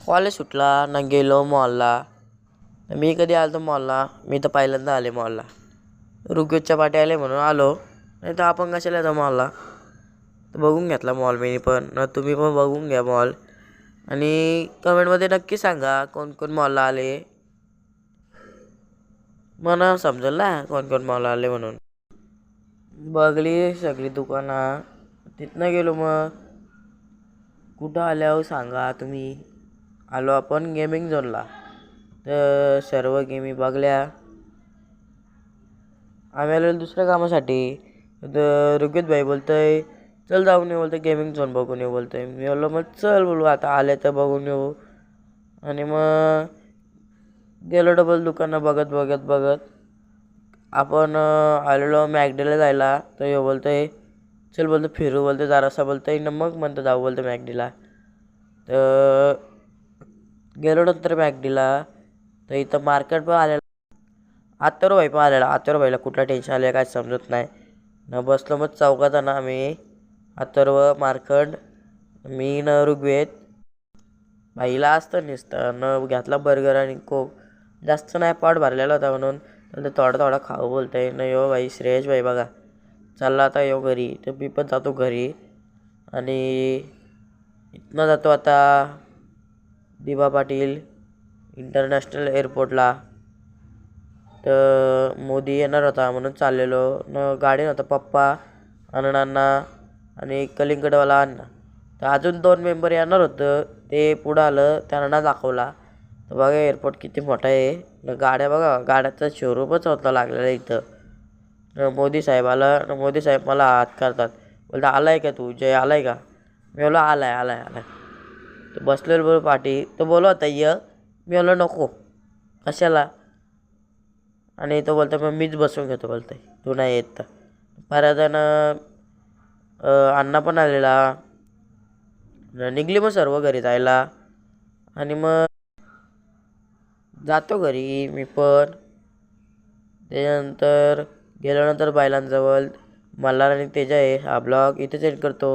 College सुटला ना गेलो मॉलला. मी कधी आलो मॉलला? मी तर पहिल्यांदा आले मॉलला. ऋग्वेदच्या पाठी आले म्हणून आलो, नाही तर आपण कशाला येतो मॉलला. तर बघून घेतला मॉल मी पण, ना तुम्ही पण बघून घ्या मॉल. आणि कमेंटमध्ये नक्की सांगा कोण कोण मॉलला आले. मला समजेल ना कोण कोण मॉलला आले म्हणून. बघली सगळी दुकानं, तिथनं गेलो. मग कुठं आल्यावर सांगा तुम्ही. आलो आपण गेमिंग झोनला. तर सर्व गेमी बघल्या. आम्ही आलेलो दुसऱ्या कामासाठी. तर ऋग्वेद भाई बोलतोय चल जाऊन येऊ, बोलतोय गेमिंग झोन बघून येऊ बोलतोय. मी बोललो मग चल बोलू, आता आले तर बघून येऊ. आणि मग गेलो डबल दुकानं बघत बघत बघत. आपण आलेलो मॅकडीला जायला. तर ह्यो बोलतोय चल बोलतो फिरू, बोलतो जरासा, बोलतोय न मग म्हणतो जाऊ बोलतो मॅकडीला. तर गेलो नंतर मॅकडीला. तर इथं मार्केट पण आलेलं. अथर्व भाई पण आलेला. अथर्व भाईला कुठला टेन्शन आलं काय समजत नाही. न बसलो मग चौघात ना आम्ही, अथर्व, मार्कंड, मी न ऋग्वेद. भाईला असतं नुसतं न घेतला बर्गर आणि कोक. जास्त नाही, पोट भरलेला होता म्हणून थोडा थोडा खाऊ बोलतोय. न यो भाई श्रेयश भाई बघा चालला आता यो घरी. तर मी पण जातो घरी. आणि इथनं जातो आता दिबा पाटील इंटरनॅशनल एअरपोर्टला. तर मोदी येणार होता म्हणून चाललेलो. न गाडी नव्हता, पप्पा, अण्णांना आणि कलिंगडवाला अण्णा. तर अजून 2 मेंबर येणार होतं, ते पुढं आलं, त्यांना दाखवला. तर बघा एअरपोर्ट किती मोठा आहे. न गाड्या बघा, गाड्याचा शोरूमच होता लागलेला इथं. न मोदी साहेब आला. न मोदी साहेब मला हात करतात, बोलता आलाय का तू, जय आलाय का? मी बोललो आलाय आलाय आलाय. तर बसलेलो बरोबर पाठी. तर बोललो आता ये. मी बोललो नको, कशाला. आणि तो बोलतो मग मीच बसून घेतो, बोलतोय तू नाही येत तर. परत अण्णा पण आलेला. निघली मग सर्व घरी जायला. आणि मग जातो घरी मी पण. त्याच्यानंतर गेल्यानंतर बैलांजवळ मल्हार आणि तेजा आहे. हा ब्लॉग इथे सेंड करतो.